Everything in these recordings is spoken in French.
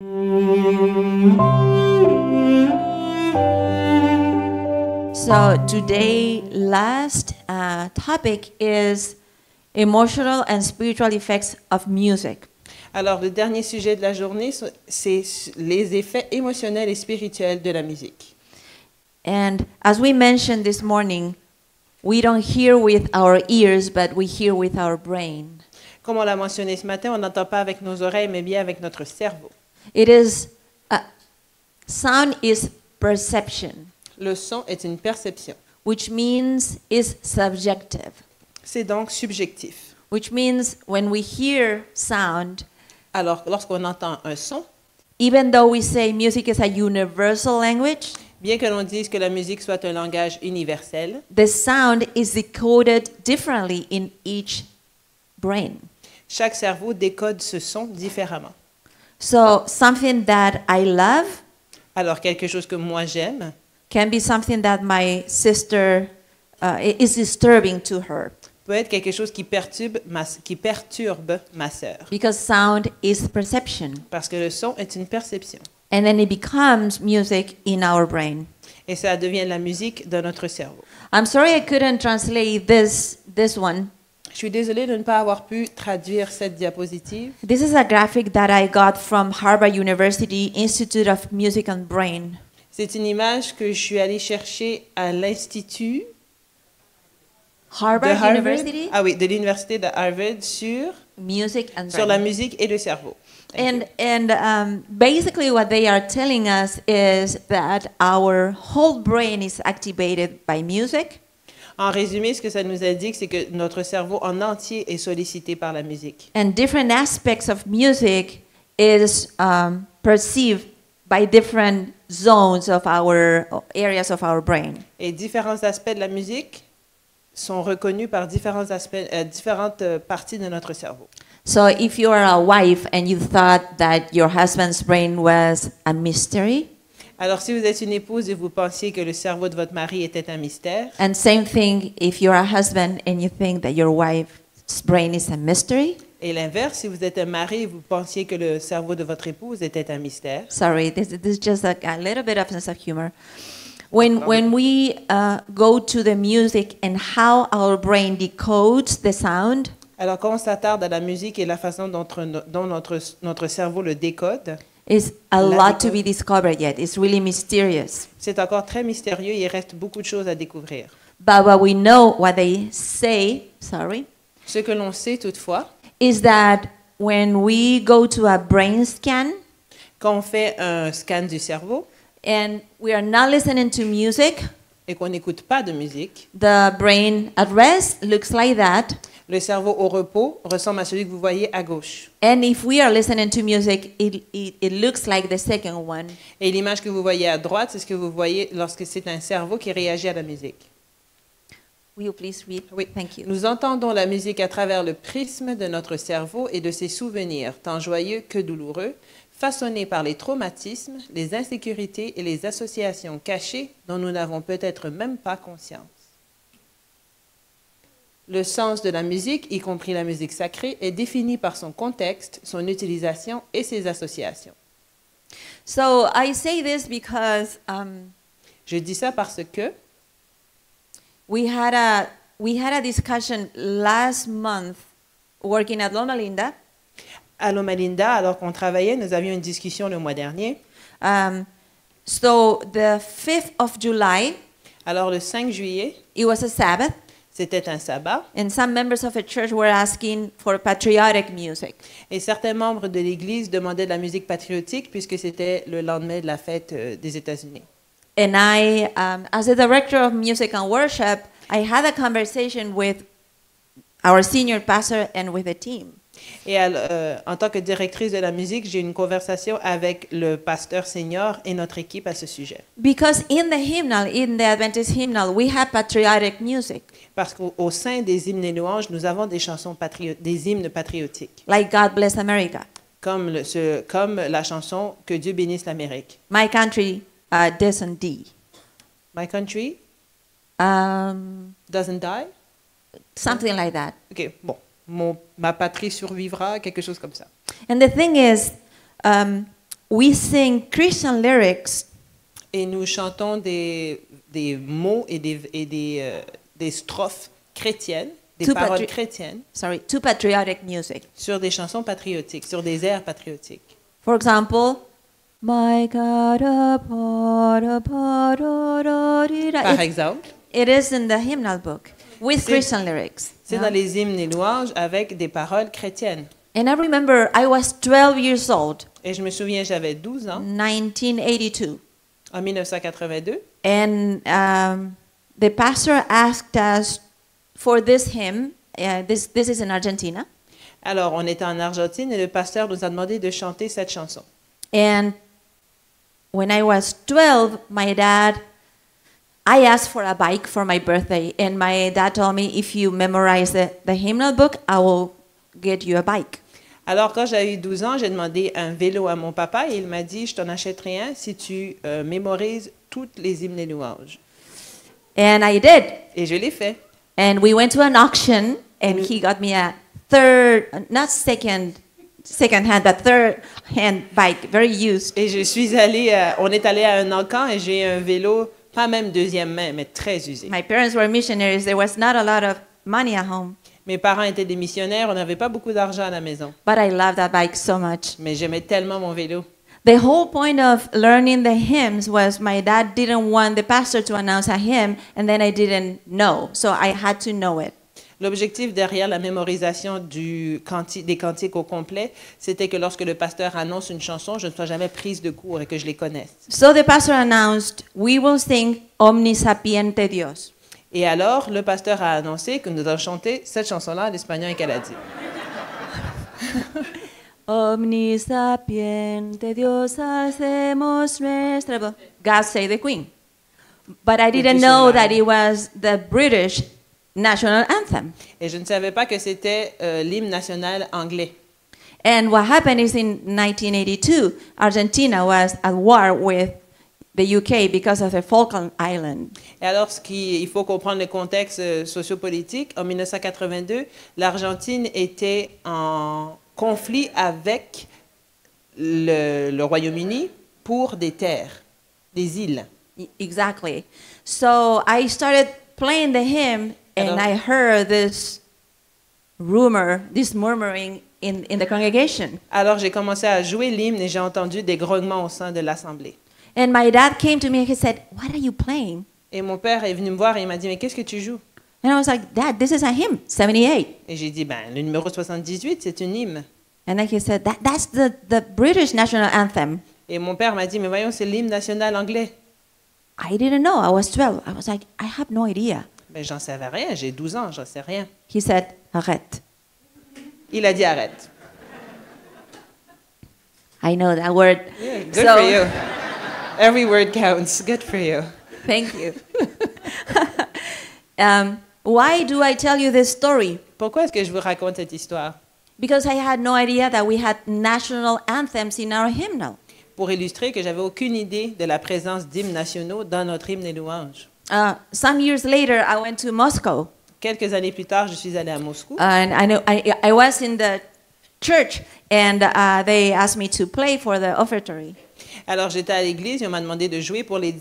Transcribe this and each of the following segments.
So today, last topic is emotional and spiritual effects of music. Alors, le dernier sujet de la journée, c'est les effets émotionnels et spirituels de la musique. And as we mentioned this morning, we don't hear with our ears, but we hear with our brain. Comme on l'a mentionné ce matin, on n'entend pas avec nos oreilles, mais bien avec notre cerveau. It is sound is perception, Le son est une perception. which means is subjective, C'est donc subjectif. which means when we hear sound, Alors, lorsqu'on entend un son, even though we say music is a universal language, bien que l'on dise que la musique soit un langage universel, the sound is decoded differently in each brain. chaque cerveau décode ce son différemment. So something that I love Alors, quelque chose que moi j'aime can be something that my sister is disturbing to her, peut être quelque chose qui perturbe ma sœur. because sound is perception. Parce que le son est une perception. And then it becomes music in our brain. Et ça devient la musique dans notre cerveau. I'm sorry I couldn't translate this one. Je suis désolée de ne pas avoir pu traduire cette diapositive. This is a graphic that I got from Harvard University Institute of Music and Brain. C'est une image que je suis allée chercher à l'Institut de Harvard Harvard. University, Ah oui, de l'Université de Harvard sur Music and la Brain. musique et le cerveau. Thank you. And basically what they are telling us is that our whole brain is activated by music. En résumé, ce que ça nous indique, c'est que notre cerveau en entier est sollicité par la musique. And different aspects of music is perceived by different zones of our areas of our brain. Et différents aspects de la musique sont reconnus par différentes parties de notre cerveau. So if you are a wife and you thought that your husband's brain was a mystery, Alors, si vous êtes une épouse et vous pensiez que le cerveau de votre mari était un mystère, and same thing if you're a husband and you think that your wife's brain is a mystery, et l'inverse, si vous êtes un mari et vous pensiez que le cerveau de votre épouse était un mystère, sorry, this is just a little bit of sense of humor. When we go to the music and how our brain decodes the sound, alors quand on s'attarde à la musique et la façon dont notre cerveau le décode, is a lot to be discovered yet. It's really mysterious. c'est encore très mystérieux et il reste beaucoup de choses à découvrir. But what we know, what they say, Ce que l'on sait toutefois, is that when we go to a brain scan quand on fait un scan du cerveau and we are not listening to music, et qu'on n'écoute pas de musique, the brain at rest looks like that. le cerveau au repos ressemble à celui que vous voyez à gauche. And if we are listening to music, it looks like the second one. Et l'image que vous voyez à droite, c'est ce que vous voyez lorsque c'est un cerveau qui réagit à la musique. Will you please read? Oui. Thank you. Nous entendons la musique à travers le prisme de notre cerveau et de ses souvenirs, tant joyeux que douloureux, façonnés par les traumatismes, les insécurités et les associations cachées dont nous n'avons peut-être même pas conscience. Le sens de la musique, y compris la musique sacrée, est défini par son contexte, son utilisation et ses associations. So I say this because Je dis ça parce que we had a discussion last month working at Loma Linda. à Loma Linda, alors qu'on travaillait, nous avions une discussion le mois dernier. So the 5th of July, Alors le 5 juillet, it was a Sabbath, c'était un sabbat, and some members of the church were asking for patriotic music. et certains membres de l'Église demandaient de la musique patriotique puisque c'était le lendemain de la fête des États-Unis. And I, as the director of music and worship, I had a conversation with our senior pastor and with the team. Et en tant que directrice de la musique, j'ai eu une conversation avec le pasteur senior et notre équipe à ce sujet. Because in the Adventist hymnal, we have patriotic music, Parce qu'au sein des hymnes et louanges, nous avons des chansons des hymnes patriotiques, like God Bless America, comme la chanson Que Dieu bénisse l'Amérique. My Country Doesn't Die. My country Um, doesn't die. something like that. Ok, bon, ma patrie survivra, quelque chose comme ça. And the thing is, we sing Christian lyrics et nous chantons des mots et des strophes chrétiennes, des To paroles patri- chrétiennes to patriotic music. sur des chansons patriotiques, sur des airs patriotiques. For example, my God, Par exemple, it is in the hymnal book with C'est- Christian lyrics. c'est Yeah. dans les hymnes et louanges avec des paroles chrétiennes. And I remember I was 12 years old, Et je me souviens, j'avais 12 ans, 1982, en 1982, and the pastor asked us for this hymn. This is in Argentina, alors on était en Argentine et le pasteur nous a demandé de chanter cette chanson. and when I was 12, I asked for a bike for my birthday, and my dad told me, if you memorize the hymnal book, I will get you a bike. Alors, quand j'ai eu 12 ans, j'ai demandé un vélo à mon papa et il m'a dit, je t'en achèterai un si tu mémorises toutes les hymnes et louanges. And I did. Et je l'ai fait. And we went to an auction, and he got me a not second hand, but third hand bike, very used. Et je suis on est allé à un encan et j'ai un vélo, pas même deuxième main, mais très usé. My parents were missionaries. There was not a lot of money at home, Mes parents étaient des missionnaires, on n'avait pas beaucoup d'argent à la maison. but I loved that bike so much. Mais j'aimais tellement mon vélo. The whole point of learning the hymns was my dad didn't want the pastor to announce a hymn, and then I didn't know, so I had to know it. L'objectif derrière la mémorisation des cantiques au complet, c'était que lorsque le pasteur annonce une chanson, je ne sois jamais prise de court et que je les connaisse. So the pastor announced, "We will sing Omnisapiente Dios." Et alors, le pasteur a annoncé que nous allons chanter cette chanson-là en espagnol et qu'elle a dit. Omnisapiente Dios hacemos nuestra voz. God Save the Queen. But I didn't know that it was the British national anthem. Et je ne savais pas que c'était l'hymne national anglais. And what happened is in 1982, Argentina was at war with the UK because of the Falkland Island. Et alors, il faut comprendre le contexte sociopolitique. En 1982, l'Argentine était en conflit avec le Royaume-Uni pour des terres, des îles. Exactly. So I started playing the hymn, and I heard this rumor, this murmuring in the congregation. Alors, j'ai commencé à jouer l'hymne et j'ai entendu des grognements au sein de l'assemblée. And my dad came to me and he said, "What are you playing?" Et mon père est venu me voir et il m'a dit, mais qu'est-ce que tu joues? And I was like, "Dad, this is a hymn, 78." Et j'ai dit, le numéro 78, c'est une hymne. And then he said, that's the British national anthem. Et mon père m'a dit, mais voyons, c'est l'hymne national anglais. I didn't know. I was 12. I was like, I have no idea. Mais j'en savais rien, j'ai 12 ans, j'en sais rien. He said, arrête. Il a dit, arrête. I know that word. Yeah, good for you. Every word counts. Good for you. Thank you. Why do I tell you this story? Pourquoi est-ce que je vous raconte cette histoire? Because I had no idea that we had national anthems in our hymnal. Pour illustrer que j'avais aucune idée de la présence d'hymnes nationaux dans notre hymne et louange. Some years later, I went to Moscow. Quelques années plus tard, je suis allée à Moscou. And I was in the church, and they asked me to play for the offertory. Alors j'étais à l'église et on m'a demandé de jouer pour les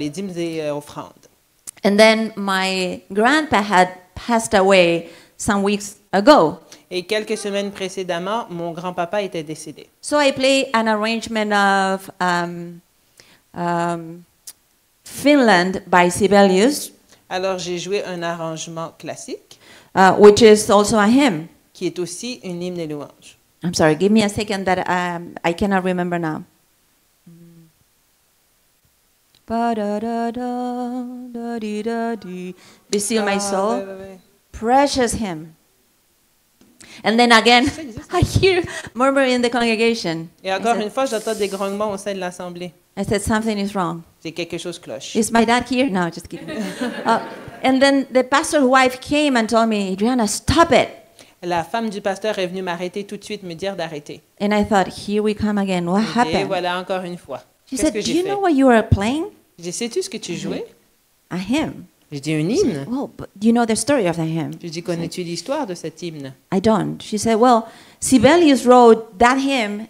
dîmes et offrandes. And then my grandpa had passed away some weeks ago. Et quelques semaines précédemment, mon grand-papa était décédé. So I played an arrangement of Finland by Sibelius, Alors j'ai joué un arrangement classique which is also a hymn. qui est aussi une hymne et louange. I'm sorry, give me a second that I cannot remember now. Be still my soul. Ouais. Precious hymn. And then again, I hear murmur in the congregation. Et encore une fois, j'entends des grognements au sein de l'assemblée. I said, something is wrong. C'est quelque chose cloche. Is my dad here? No, just kidding. And then the pastor's wife came and told me, Adriana, stop it. La femme du pasteur est venue m'arrêter tout de suite, me dire d'arrêter. And I thought, here we come again. What Et happened? voilà encore une fois. She Qu'est-ce said, que do j'ai you fait? know what you were playing? J'ai dit, sais-tu ce que tu jouais? A hymn. J'ai dit, un hymne. Well, but do you know the story of the hymn? J'ai dit, connais-tu l'histoire de cet hymne? I don't. She said, well, Sibelius wrote that hymn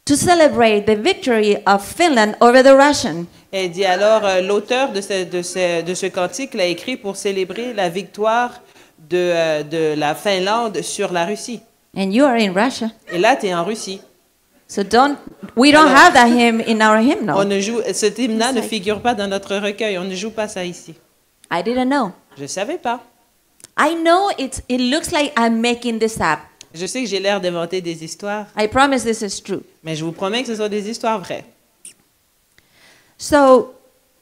to celebrate the victory of Finland over the Russian. Elle dit alors, l'auteur de ce cantique l'a écrit pour célébrer la victoire de la Finlande sur la Russie. And you are in Russia. Et là, tu es en Russie. So we don't have that hymn in our hymnal. Cet hymne-là ne figure pas dans notre recueil. On ne joue pas ça ici. I didn't know. Je ne savais pas. I know it looks like I'm making this up. Je sais que j'ai l'air d'inventer des histoires, I promise this is true. mais je vous promets que ce sont des histoires vraies. So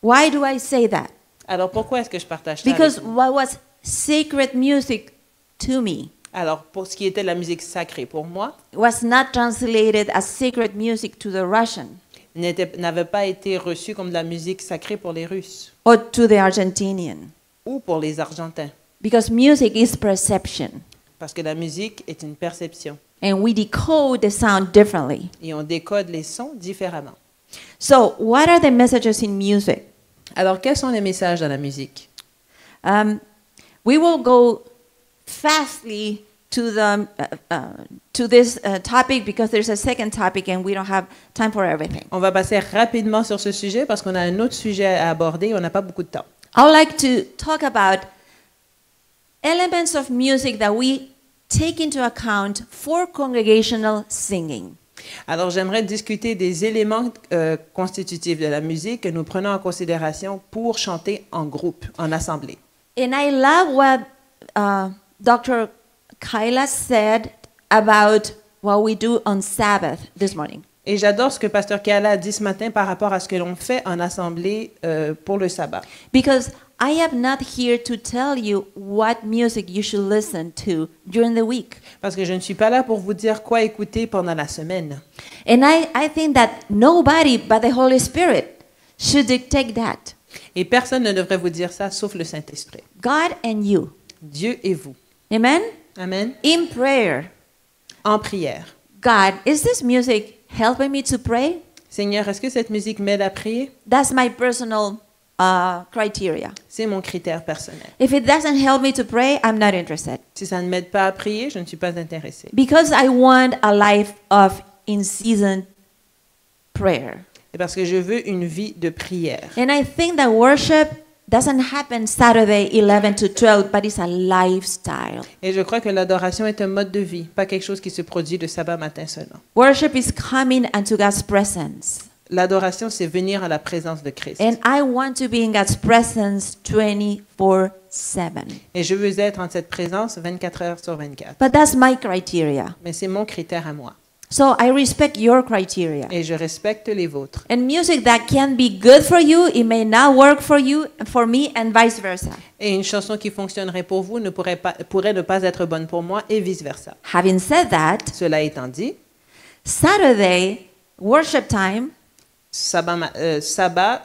why do I say that? Alors pourquoi est-ce que je partage ça avec Because vous? what was sacred music to me Alors pour ce qui était de la musique sacrée pour moi, was not translated as sacred music to the Russian n'avait pas été reçu comme de la musique sacrée pour les Russes or to the Argentinian. ou pour les Argentins. Because music is perception. Parce que la musique est une perception And we decode the sound differently. et on décode les sons différemment. So, what are the messages in music? Alors quels sont les messages dans la musique? We will go fastly to this topic because there's a second topic and we don't have time for everything. On va passer rapidement sur ce sujet parce qu'on a un autre sujet à aborder et on n'a pas beaucoup de temps. I would like to talk about elements of music that we take into account for congregational singing. Alors j'aimerais discuter des éléments constitutifs de la musique que nous prenons en considération pour chanter en groupe, en assemblée. And I love what Dr. Kyla said about what we do on Sabbath this morning. Et j'adore ce que Pasteur Kala a dit ce matin par rapport à ce que l'on fait en assemblée pour le sabbat. Because I am not here to tell you what music you should listen to during the week. Parce que je ne suis pas là pour vous dire quoi écouter pendant la semaine. And I think that nobody but the Holy Spirit should dictate that. Et personne ne devrait vous dire ça sauf le Saint-Esprit. God and you. Dieu et vous. Amen? Amen. In prayer. En prière. God, is this music helping me to pray? Seigneur, est-ce que cette musique m'aide à prier? That's my personal criteria. C'est mon critère personnel. If it doesn't help me to pray, I'm not interested. Si ça ne m'aide pas à prier, je ne suis pas intéressée. Because I want a life of in-season prayer. Et parce que je veux une vie de prière. And I think that worship doesn't happen Saturday 11 to 12, but it's a lifestyle. Et je crois que l'adoration est un mode de vie, pas quelque chose qui se produit le sabbat matin seulement. Worship is coming into God's presence. L'adoration, c'est venir à la présence de Christ. And I want to be in God's presence 24/7. Et je veux être en cette présence 24 heures sur 24. But that's my criteria. Mais c'est mon critère à moi. So I respect your criteria. Et je respecte les vôtres. And music that can be good for you, it may not work for you, for me, and vice versa. Et une chanson qui fonctionnerait pour vous pourrait ne pas être bonne pour moi et vice-versa. Having said that, Cela étant dit, Saturday worship time sabbat,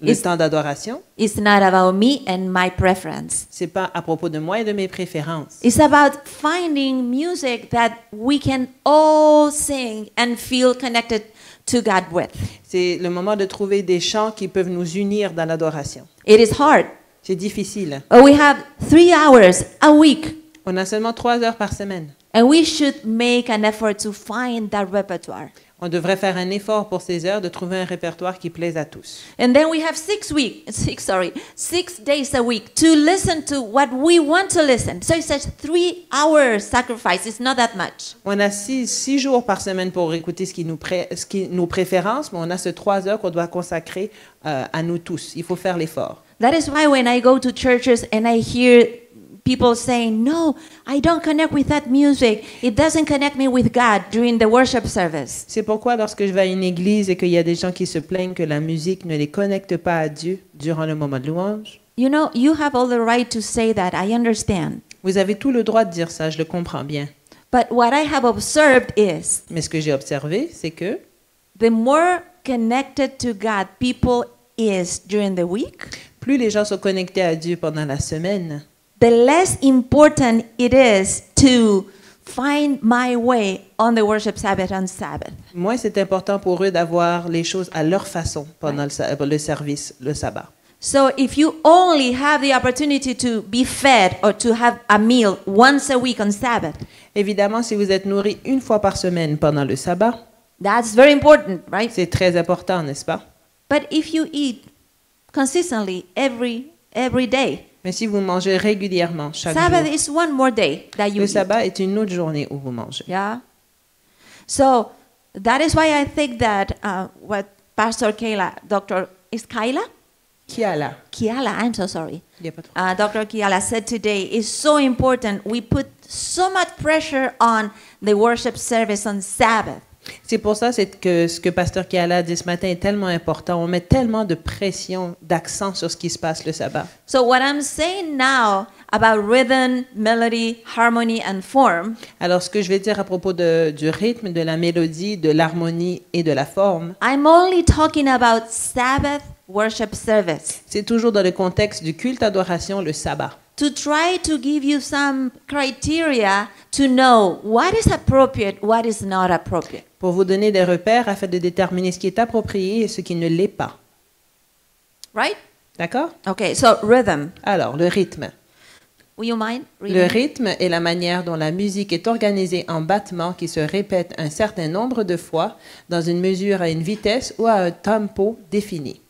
le temps d'adoration, is not about me and my preference. c'est pas à propos de moi et de mes préférences. It's about finding music that we can all sing and feel connected to God with. C'est le moment de trouver des chants qui peuvent nous unir dans l'adoration. It is hard. C'est difficile. We have 3 hours a week, On a seulement 3 heures par semaine. and we should make an effort to find that repertoire. On devrait faire un effort pour ces heures de trouver un répertoire qui plaise à tous. And then we have 6 days a week to listen to what we want to listen. So it's a 3-hour sacrifice. It's not that much. On a 6 jours par semaine pour écouter nos préférences, mais on a ce 3 heures qu'on doit consacrer à nous tous. Il faut faire l'effort. That is why when I go to churches and I hear people saying, no, I don't connect with that music. It doesn't connect me with God during the worship service. C'est pourquoi lorsque je vais à une église et qu'il y a des gens qui se plaignent que la musique ne les connecte pas à Dieu durant le moment de louange, You know, you have all the right to say that. I understand. vous avez tout le droit de dire ça, je le comprends bien. But what I have observed is Mais ce que j'ai observé, c'est que the more connected to God people is during the week, plus les gens sont connectés à Dieu pendant la semaine, the less important it is to find my way on the worship Sabbath on Sabbath. moins c'est important pour eux d'avoir les choses à leur façon pendant le service, le sabbat. So if you only have the opportunity to be fed or to have a meal once a week on Sabbath, Évidemment, si vous êtes nourri une fois par semaine pendant le sabbat, That's very important, right? C'est très important, n'est-ce pas? But if you eat consistently every day, Mais si vous mangez régulièrement, chaque Sabbath jour, is one more day that you le eat. sabbat est une autre journée où vous mangez. Yeah. So that is why I think that what Pastor Kayla, Dr. Is Kyla? Kiala. Kiala, I'm so sorry. Il y a pas trop. Dr. Kiala said today is so important. We put so much pressure on the worship service on Sabbath. C'est pour ça que ce que Pasteur Kiala a dit ce matin est tellement important. On met tellement de pression, d'accent sur ce qui se passe le sabbat. So what I'm saying now about rhythm, melody, harmony, and form Alors, ce que je vais dire à propos du rythme, de la mélodie, de l'harmonie et de la forme, I'm only talking about Sabbath worship service. c'est toujours dans le contexte du culte adoration, le sabbat. To try to give you some criteria to know what is appropriate, what is not appropriate. Pour vous donner des repères afin de déterminer ce qui est approprié et ce qui ne l'est pas. Right? D'accord? Okay, so rhythm. Alors, le rythme. Will you mind reading? Le rythme est la manière dont la musique est organisée en battements qui se répètent un certain nombre de fois dans une mesure à une vitesse ou à un tempo défini.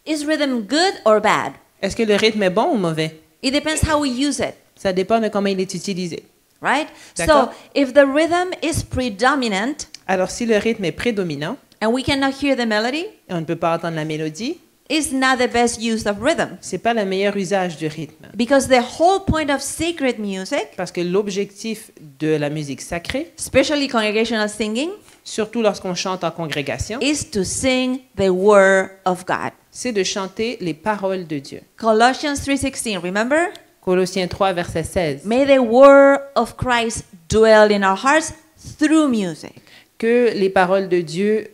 Is rhythm good or bad? Est-ce que le rythme est bon ou mauvais? It depends how we use it, Ça dépend de comment il est utilisé. right? So D'accord. if the rhythm is predominant Alors, si le rythme est prédominant and we cannot hear the melody, et on ne peut pas entendre la mélodie, it's not the best use of rhythm. c'est pas le meilleur usage du rythme. Because the whole point of sacred music, Parce que l'objectif de la musique sacrée, especially congregational singing, surtout lorsqu'on chante en congrégation, is to sing the word of God. c'est de chanter les paroles de Dieu. Colossians 3:16, remember? Colossiens 3, verset 16. May the word of Christ dwell in our hearts through music. Que les paroles de Dieu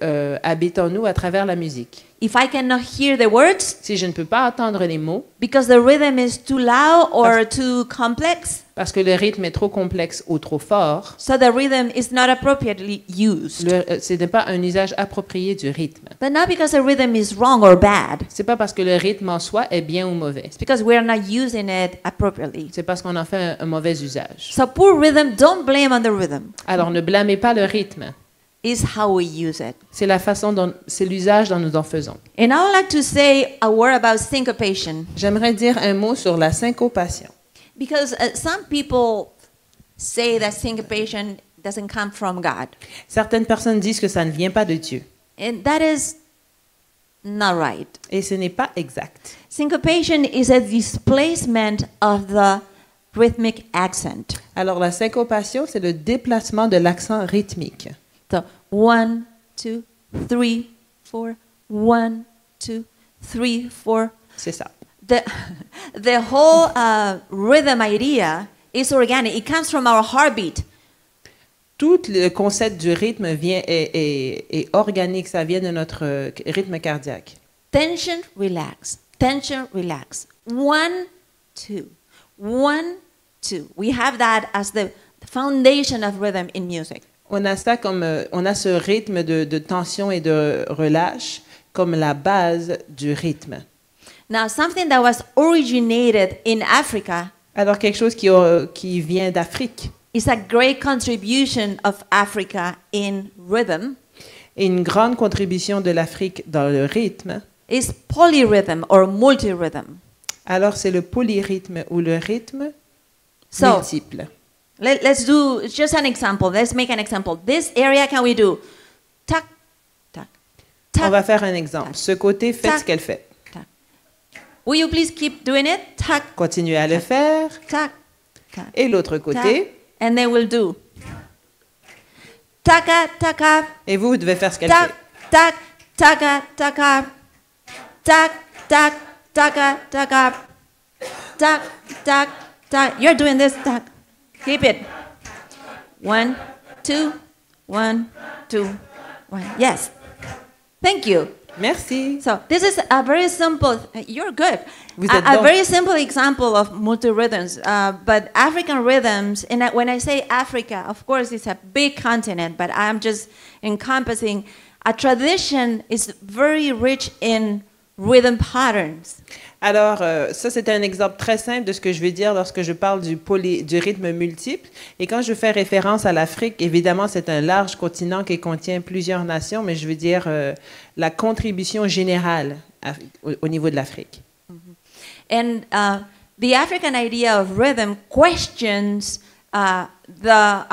habitent en nous à travers la musique. If I cannot hear the words Si je ne peux pas entendre les mots, because the rhythm is too loud or too complex, parce que le rythme est trop complexe ou trop fort, so the rhythm is not appropriately used. ce n'est pas un usage approprié du rythme. But not because the rhythm is wrong or bad. C'est pas parce que le rythme en soi est bien ou mauvais. It's because we are not using it appropriately. C'est parce qu'on en fait un mauvais usage. So poor rhythm, don't blame on the rhythm. Alors ne blâmez pas le rythme. It's how we use it. C'est la façon dont, c'est l'usage dont nous en faisons. And I would like to say a word about syncopation. J'aimerais dire un mot sur la syncopation. Because some people say that syncopation doesn't come from God. Certaines personnes disent que ça ne vient pas de Dieu. And that is not right. Et ce n'est pas exact. Syncopation is a displacement of the rhythmic accent. Alors la syncopation, c'est le déplacement de l'accent rythmique. So 1, 2, 3, 4, 1, 2, 3, 4. C'est ça. The whole rhythm idea is organic. It comes from our heartbeat. Tout le concept du rythme est organique, ça vient de notre rythme cardiaque. Tension, relax. Tension, relax. 1, 2. 1, 2. We have that as the foundation of rhythm in music. On a ça comme on a ce rythme de tension et de relâche comme la base du rythme. Now, something that was originated in Africa Alors quelque chose qui vient d'Afrique. is a great contribution of Africa in rhythm. Et une grande contribution de l'Afrique dans le rythme. Is polyrhythm or multirhythm. Alors c'est le polyrythme ou le rythme So, multiple. let's do just an example. Let's make an example. This area, can we do tac, tac, tac? On va faire un exemple. Ce côté fait Tac. ce qu'elle fait. tac. Will you please keep doing it? Tac, Continuez à le faire. tac, tac, Et l'autre tac. côté. And then we'll do taka, taka, Et vous devez faire ce qu'elle tac, fait. tac, taka, taka, tac, tac, taka, taka, tac, tac, tac. You're doing this, tac. Keep it. 1, 2, 1, 2, 1. Yes. Thank you. Merci. So this is a very simple. You're good. Vous êtes A bon. very simple example of multi-rhythms. But African rhythms, and when I say Africa, of course it's a big continent, but I'm just encompassing a tradition is very rich in rhythm patterns. Alors, ça, c'est un exemple très simple de ce que je veux dire lorsque je parle du rythme multiple. Et quand je fais référence à l'Afrique, évidemment, c'est un large continent qui contient plusieurs nations, mais je veux dire la contribution générale au niveau de l'Afrique. And the African idea of rhythm questions I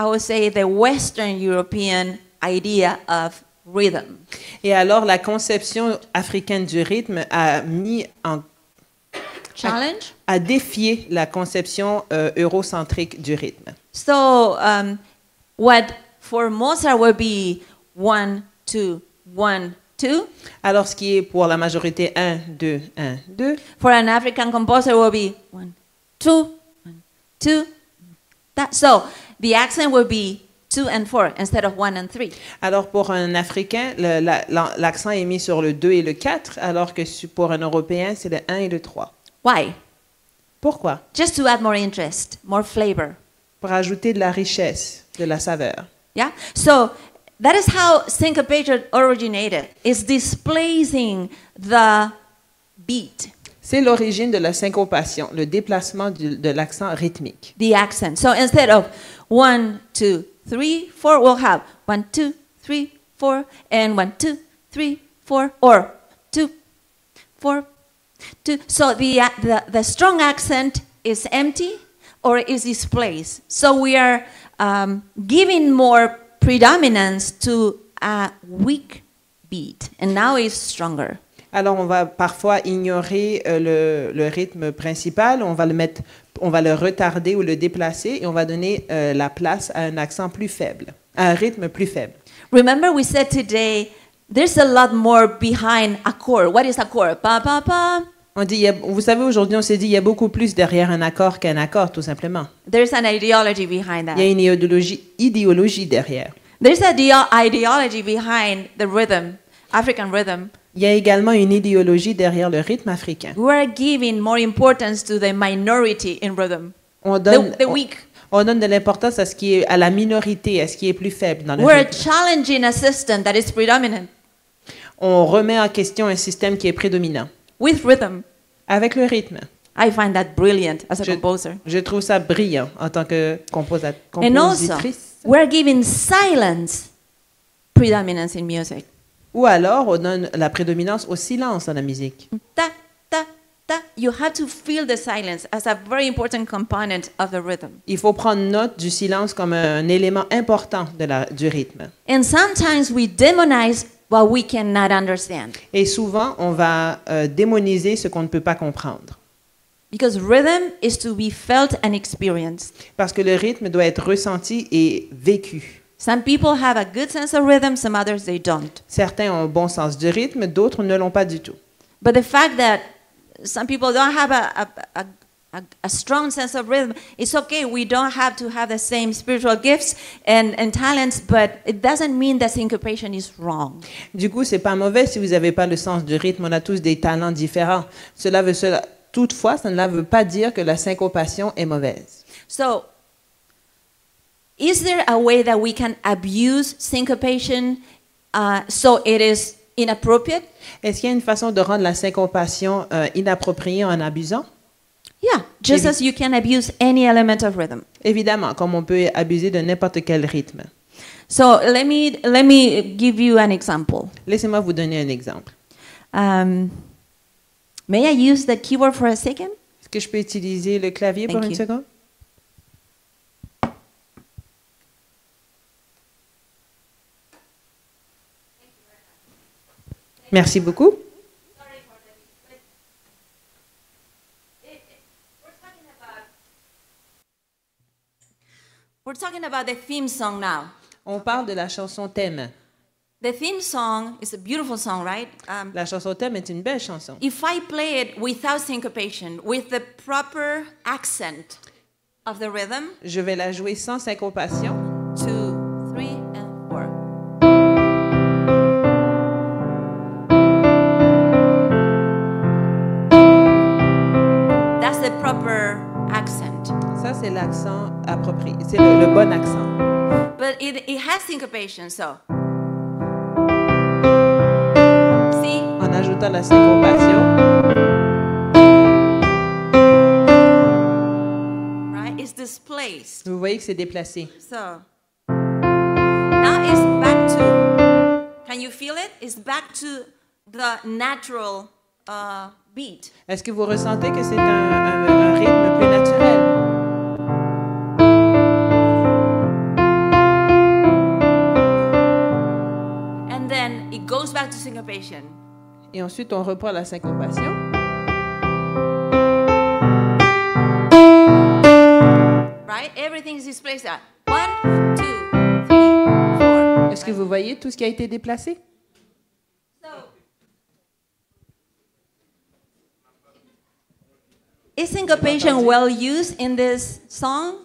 would say, the Western European idea of rhythm. Et alors, la conception africaine du rythme a mis en Challenge? a défié la conception eurocentrique du rythme. So, what for Mozart would be 1, 2, 1, 2. Alors, ce qui est pour la majorité 1, 2, 1, 2. For an African composer would be 1, 2, 1, 2. So, the accent would be 2 and 4 instead of 1 and 3. Alors, pour un Africain, l'accent est mis sur le 2 et le 4, alors que pour un Européen, c'est le 1 et le 3. Why? Pourquoi? Just to add more interest, more flavor. Pour ajouter de la richesse, de la saveur. Yeah? So, that is how syncopation originated. It's displacing the beat. C'est l'origine de la syncopation, le déplacement de l'accent rythmique. The accent. So instead of 1, 2, 3, 4, we'll have 1, 2, 3, 4, and 1, 2, 3, 4, or 2, 4, 2. So the strong accent is empty or is displaced. So we are giving more predominance to a weak beat, and now it's stronger. Alors, on va parfois ignorer le rythme principal, on va le retarder ou le déplacer et on va donner la place à un accent plus faible, à un rythme plus faible. Remember we said today, there's a lot more behind a chord. What is a chord? Pa, pa, pa. On dit, vous savez, aujourd'hui, on s'est dit, il y a beaucoup plus derrière un accord qu'un accord, tout simplement. There's an ideology behind that. Il y a une idéologie derrière. There's an ideology behind the rhythm, African rhythm. Il y a également une idéologie derrière le rythme africain. We're giving more importance to the minority in rhythm. On donne, The weak. on donne de l'importance à la minorité, à ce qui est plus faible dans le We're rythme. challenging a system that is predominant On remet en question un système qui est prédominant. with rhythm. Avec le rythme. I find that brilliant as a composer. Je trouve ça brillant en tant que And also, compositrice. we're giving silence predominance in music. Ou alors, on donne la prédominance au silence dans la musique. Ta, ta, ta. You have to feel the silence as a very important component of the rhythm. Il faut prendre note du silence comme un élément important du rythme. And sometimes we demonize what we cannot understand. Et souvent, on va démoniser ce qu'on ne peut pas comprendre. Because rhythm is to be felt and experienced. Parce que le rythme doit être ressenti et vécu. Some people have a good sense of rhythm, some others they don't. Certains ont un bon sens du rythme, d'autres ne l'ont pas du tout. But the fact that some people don't have a strong sense of rhythm, it's okay. We don't have to have the same spiritual gifts and talents, but it doesn't mean that syncopation is wrong. Du coup, c'est pas mauvais si vous n'avez pas le sens du rythme. On a tous des talents différents. Toutefois, ça ne veut pas dire que la syncopation est mauvaise. So, is there a way that we can abuse syncopation so it is inappropriate? Est-ce qu'il y a une façon de rendre la syncopation inappropriée en abusant? Yeah, just as you can abuse any element of rhythm. Évidemment, comme on peut abuser de n'importe quel rythme. So let me give you an example. Laissez-moi vous donner un exemple. May I use the keyboard for a second? Est-ce que je peux utiliser le clavier pour Thank une you. seconde? Merci beaucoup. We're talking about the theme song now. On parle de la chanson thème. The theme song is a beautiful song, right? La chanson thème est une belle chanson. If I play it without syncopation, with the proper accent of the rhythm, Je vais la jouer sans syncopation. 2, 3, and 4. That's the proper accent. Ça, c'est l'accent approprié. C'est le bon accent. But it has syncopation, so. See? En ajoutant la syncopation, displaced. Vous voyez que c'est déplacé. So now it's back to, can you feel it? It's back to the natural beat. Est-ce que vous ressentez que c'est un rythme plus naturel? And then it goes back to syncopation. Et ensuite, on reprend la syncopation. Right? Everything is displaced at 1, 2, 3, 4. Est-ce que vous voyez tout ce qui a été déplacé? Is syncopation well used in this song?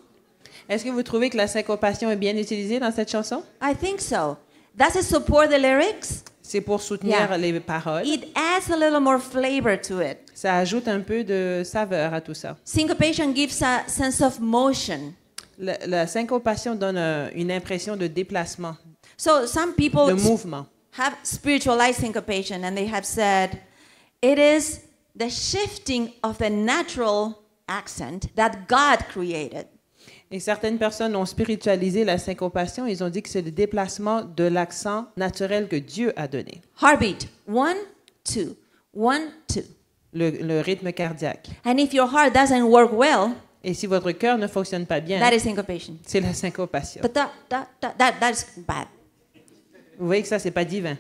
Est-ce que vous trouvez que la syncopation est bien utilisée dans cette chanson? I think so. Does it support the lyrics? C'est pour soutenir Yeah. les paroles. It adds a little more flavor to it. Ça ajoute un peu de saveur à tout ça. Syncopation gives a sense of motion. La syncopation donne une impression de déplacement, So some people de mouvement. have spiritualized syncopation and they have said it is the shifting of the natural accent that God created. Et certaines personnes ont spiritualisé la syncopation. Ils ont dit que c'est le déplacement de l'accent naturel que Dieu a donné. Heartbeat 1, 2, 1, 2. Le rythme cardiaque. And if your heart doesn't work well, Et si votre cœur ne fonctionne pas bien, that is syncopation. c'est la syncopation. But that's bad. Vous voyez que ça, c'est pas divin.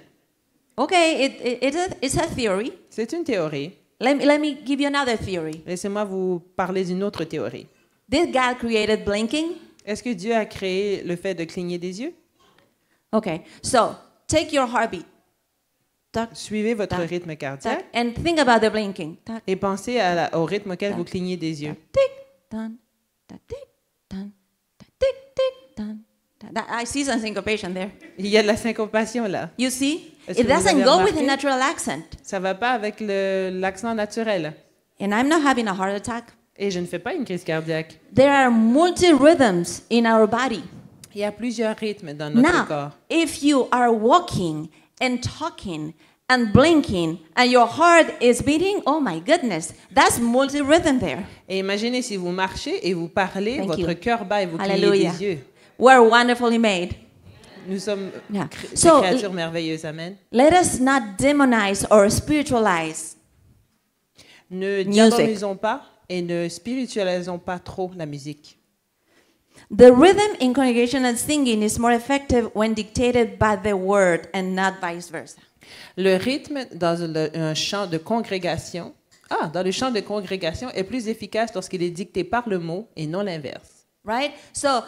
Okay, it's a theory. C'est une théorie. Let me give you another theory. Laissez-moi vous parler d'une autre théorie. Did God created blinking? Est-ce que Dieu a créé le fait de cligner des yeux? Okay, so take your heartbeat. Tuck, Suivez votre Tac, rythme tuck, cardiaque and think about the blinking. Tuck, et pensez au rythme auquel vous clignez des yeux. tick, dun, ta, tick, dun, ta, tick, tick, dun, ta. I see some syncopation there. Il y a de la syncopation là. You see? Est-ce It que vous doesn't avez go with the remarqué? natural accent. Ça va pas avec l'accent naturel. And I'm not having a heart attack. Et je ne fais pas une crise cardiaque. There are multi-rhythms in our body. Il y a plusieurs rythmes dans notre Now, corps. if you are walking and talking and blinking and your heart is beating, oh my goodness, that's multi-rhythm there. Et imaginez si vous marchez et vous parlez, Thank votre you. cœur bat et vous clignez Hallelujah. des yeux. We're wonderfully made. Nous sommes Yeah. des So, créatures merveilleuses. Amen. let us not demonize or spiritualize. Ne Music. diabolisons pas et ne spiritualisons pas trop la musique. The rhythm in congregation and singing is more effective when dictated by the word and not vice versa. Le rythme dans un chant de congrégation, dans le chant de congrégation est plus efficace lorsqu'il est dicté par le mot et non l'inverse. Right? So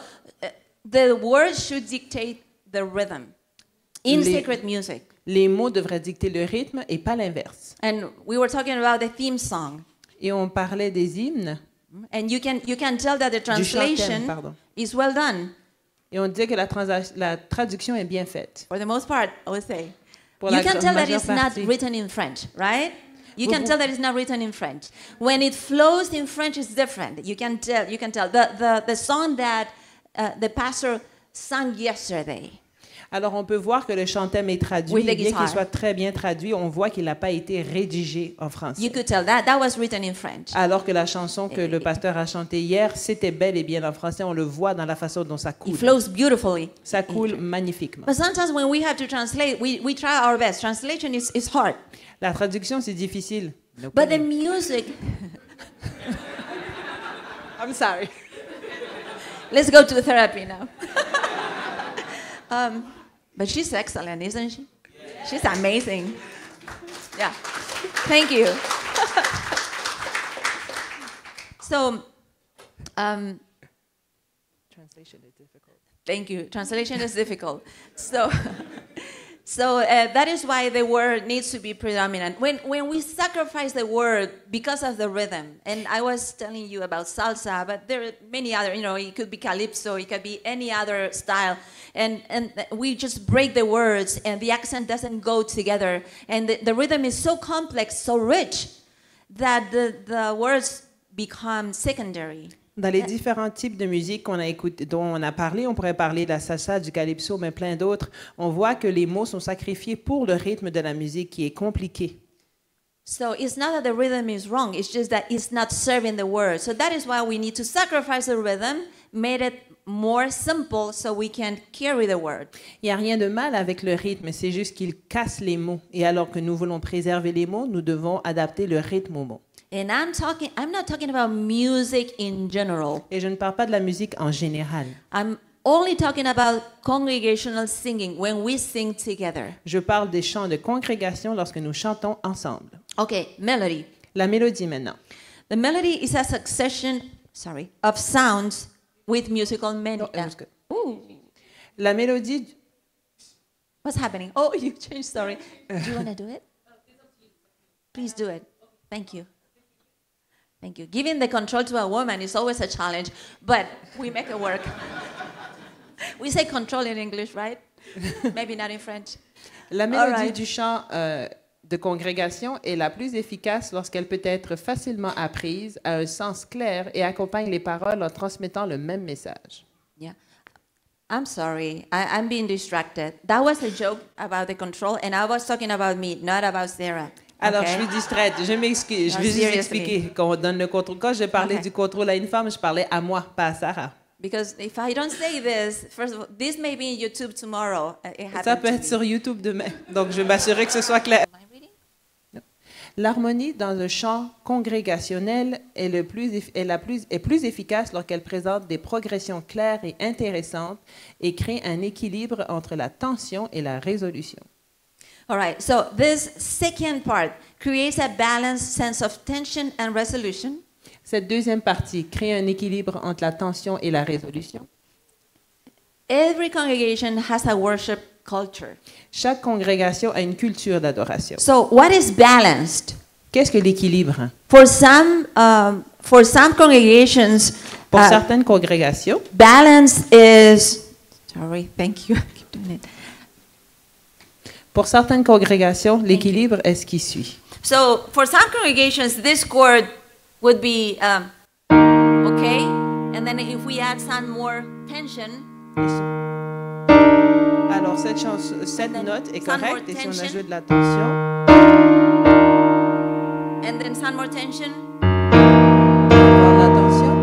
the words should dictate the rhythm in Les- sacred music. Les mots devraient dicter le rythme et pas l'inverse. And we were talking about the theme song. Et on parlait des hymnes And you can tell that the chantème, translation pardon. is well done. Et on disait que la traduction est bien faite. For the most part, I would say. Pour You la can tell that majeure it's not partie. written in French, right? You Vous- can tell that it's not written in French. When it flows in French, it's different. You can tell. The song that the pastor sang yesterday. Alors on peut voir que le chantème est traduit, With the bien qu'il guitar. soit très bien traduit, on voit qu'il n'a pas été rédigé en français. You could tell that was written in French. Alors que la chanson que le pasteur a chantée hier, c'était bel et bien en français, on le voit dans la façon dont ça It coule. flows beautifully. Ça coule magnifiquement. But sometimes when we have to translate, we try our best. Translation is hard. La traduction, c'est difficile. But the music. I'm sorry. Let's go to therapy now. But she's excellent, isn't she? She's amazing. Yeah. Thank you. So, Translation is difficult. thank you. Translation is difficult. So that is why the word needs to be predominant. When we sacrifice the word because of the rhythm, and I was telling you about salsa, but there are many other, it could be calypso, it could be any other style, and we just break the words, and the accent doesn't go together, and the rhythm is so complex, so rich, that the words become secondary. Dans les différents types de musique qu'on a écouté, dont on a parlé, on pourrait parler de la salsa, du calypso, mais plein d'autres. On voit que les mots sont sacrifiés pour le rythme de la musique qui est compliqué. So it's not that the rhythm is wrong, it's just that it's not serving the word. So that is why we need to sacrifice the rhythm, made it more simple so we can carry the word. Il n'y a rien de mal avec le rythme, c'est juste qu'il casse les mots. Et alors que nous voulons préserver les mots, nous devons adapter le rythme aux mots. And I'm not talking about music in general. Et je ne parle pas de la musique en général. I'm only talking about congregational singing when we sing together. Je parle des chants de congrégation lorsque nous chantons ensemble. Okay, melody. La mélodie maintenant. The melody is a succession, of sounds with musical No, it was good. Ooh, La mélodie, what's happening? Oh, you changed, sorry. Do you want to do it? Please do it. Thank you. Thank you. Giving the control to a woman is always a challenge, but we make it work. We say control in English, right? Maybe not in French. la mélodie Alright. du chant de congrégation est la plus efficace lorsqu'elle peut être facilement apprise, a un sens clair et accompagne les paroles en transmettant le même message. Yeah. I'm sorry. I'm being distracted. That was a joke about the control, and I was talking about me, not about Sarah. Alors, Okay? je suis distraite. Je m'excuse. Je No, vais juste seriously. expliquer qu'on donne le contrôle. Quand je parlais Okay. du contrôle à une femme, je parlais à moi, pas à Sarah. Because if I don't say this, first of all, this may be in YouTube tomorrow. It Ça happened peut to être me. sur YouTube demain. Donc, je vais m'assurer que ce soit clair. Am I reading? L'harmonie dans le chant congrégationnel est plus efficace lorsqu'elle présente des progressions claires et intéressantes et crée un équilibre entre la tension et la résolution. All right. So this second part creates a balanced sense of tension and resolution. Cette deuxième partie crée un équilibre entre la tension et la résolution. Every congregation has a worship culture. Chaque congrégation a une culture d'adoration. So what is balanced? Qu'est-ce que l'équilibre? For some congregations, Pour certaines congrégations, balance is. Sorry, thank you. I keep doing it. pour certaines congrégations, l'équilibre est ce qui suit. So for some congregations, this chord would be okay, and then if we add some more tension, Alors cette Then note est some more correcte et si on tension. ajoute la tension, and then some more tension, encore la tension,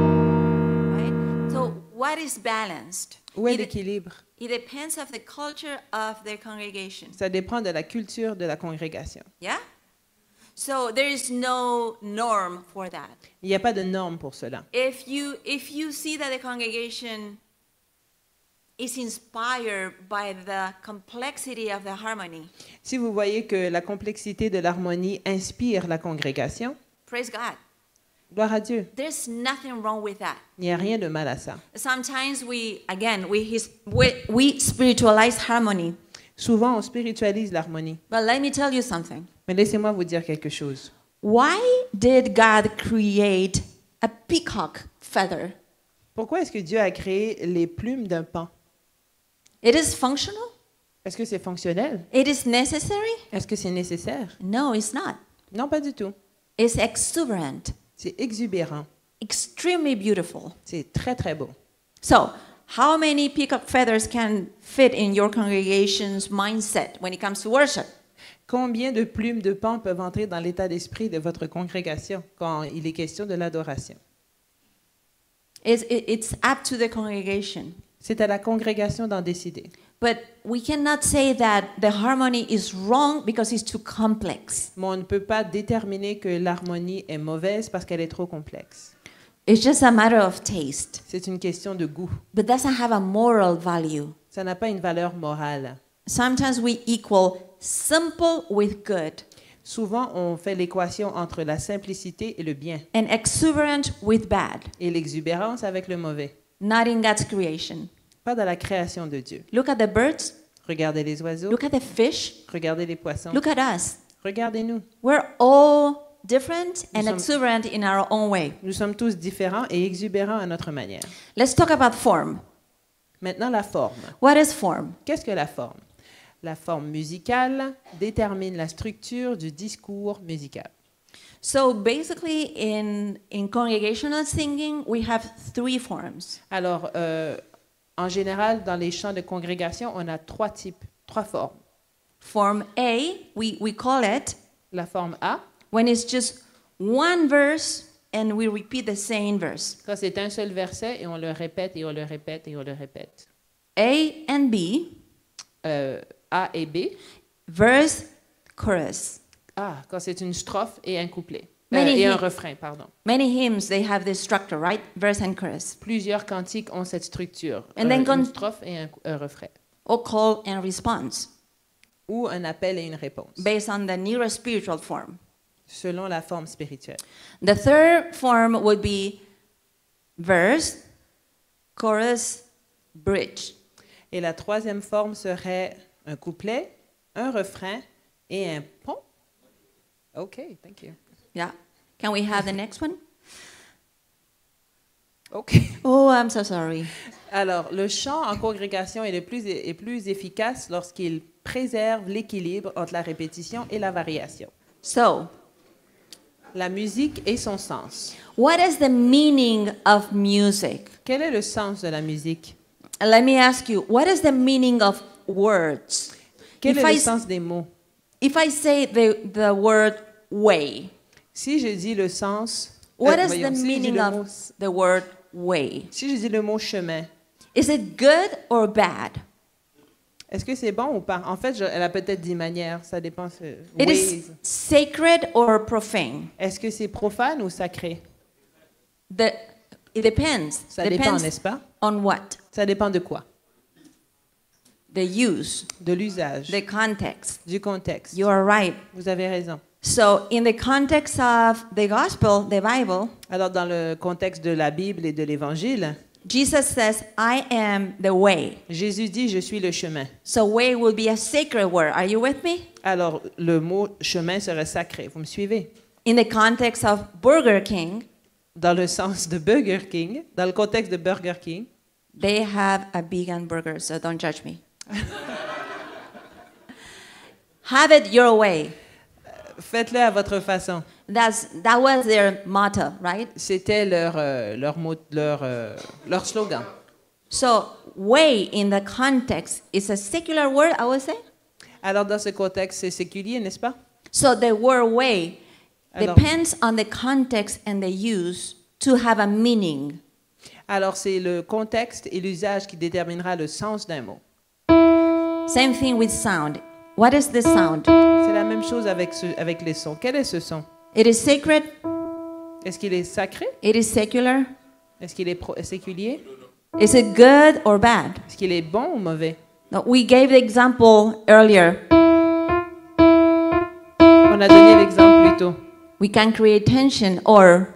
right? So what is balanced? où est It, l'équilibre? it depends of the culture of the congregation. Ça dépend de la culture de la congrégation. Yeah. So there is no norm for that. Il n'y a pas de norme pour cela. If you see that the congregation is inspired by the complexity of the harmony, Si vous voyez que la complexité de l'harmonie inspire la congrégation, praise God. gloire à Dieu. There's nothing wrong with that. Il n'y a rien de mal à ça. Sometimes we spiritualize harmony. Souvent, on spiritualise l'harmonie. But let me tell you something. Mais laissez-moi vous dire quelque chose. Why did God create a peacock feather? Pourquoi est-ce que Dieu a créé les plumes d'un paon? It is functional? Est-ce que c'est fonctionnel? It is necessary? Est-ce que c'est nécessaire? No, it's not. Non, pas du tout. It's exuberant, C'est exubérant. extremely beautiful. C'est très, très beau. So, how many peacock feathers can fit in your congregation's mindset when it comes to worship? Combien de plumes de paon peuvent entrer dans l'état d'esprit de votre congrégation quand il est question de l'adoration? It's up to the congregation. C'est à la congrégation d'en décider. But we cannot say that the harmony is wrong because it's too complex. Mais on ne peut pas déterminer que l'harmonie est mauvaise parce qu'elle est trop complexe. It's just a matter of taste. C'est une question de goût. But doesn't have a moral value. Ça n'a pas une valeur morale. Sometimes we equal simple with good Souvent, on fait l'équation entre la simplicité et le bien, and exuberant with bad, et l'exubérance avec le mauvais. not in God's creation. Pas dans la création de Dieu. Look at the birds, Regardez les oiseaux, look at the fish, regardez les poissons, look at us. regardez-nous. We're all different and Nous sommes- exuberant in our own way. Nous sommes tous différents et exubérants à notre manière. Let's talk about form. Maintenant, la forme. What is form? Qu'est-ce que la forme? La forme musicale détermine la structure du discours musical. So basically, in congregational singing, we have three forms. Alors, en général, dans les chants de congrégation, on a trois formes. Form A, we call it La forme A, when it's just one verse and we repeat the same verse. Quand c'est un seul verset et on le répète et on le répète et on le répète. A and B, A et B. verse, chorus. Ah, quand c'est une strophe et un couplet. Many Et un hymn- refrain, pardon. Many hymns, they have this structure, right? Verse and chorus. Plusieurs cantiques ont cette structure. And then Une strophe et un refrain. Or call and response, Ou un appel et une réponse, based on the nearest spiritual form. selon la forme spirituelle. The third form would be verse, chorus, bridge. Et la troisième forme serait un couplet, un refrain et un pont. OK, thank you. Yeah. Can we have the next one? OK. Oh, I'm so sorry. Alors, le chant en congrégation est plus efficace lorsqu'il préserve l'équilibre entre la répétition et la variation. So, La musique et son sens. what is the meaning of music? Quel est le sens de la musique? Let me ask you, what is the meaning of words? Quel If est I, le sens des mots? if I say the word way, Si je dis le sens, what is voyons, the si je dis meaning le mot- of the word way? si je dis le mot chemin, Is it good or bad? est-ce que c'est bon ou pas? En fait, elle a peut-être dit manière, ça dépend. It Ways. is sacred or profane? Est-ce que c'est profane ou sacré? It depends. Ça dépend, n'est-ce pas? On what? Ça dépend de quoi? The use, De l'usage, the context. du contexte. You are right. Vous avez raison. So, in the context of the gospel, the Bible, Alors, dans le contexte de la Bible et de l'Évangile, Jesus says, I am the way. Jésus dit, je suis le chemin. So, way will be a sacred word. Are you with me? Alors, le mot chemin serait sacré. Vous me suivez? In the context of Burger King, Dans le sens de Burger King, dans le contexte de Burger King, they have a vegan burger, so don't judge me. Have it your way. faites-le à votre façon. That was their motto, right? C'était leur slogan. So, way in the context is a secular word, I would say. Alors, dans ce contexte, c'est séculier, n'est-ce pas? So, the word way Alors- depends on the context and the use to have a meaning. Alors, c'est le contexte et l'usage qui déterminera le sens d'un mot. Same thing with sound. What is the sound? C'est la même chose avec les sons. Quel est ce son? It is sacred, Est-ce qu'il est sacré? it is secular. Est-ce qu'il est séculier? Is it good or bad? Est-ce qu'il est bon ou mauvais? Now, we gave the example earlier. On a donné l'exemple plus tôt. We can create tension or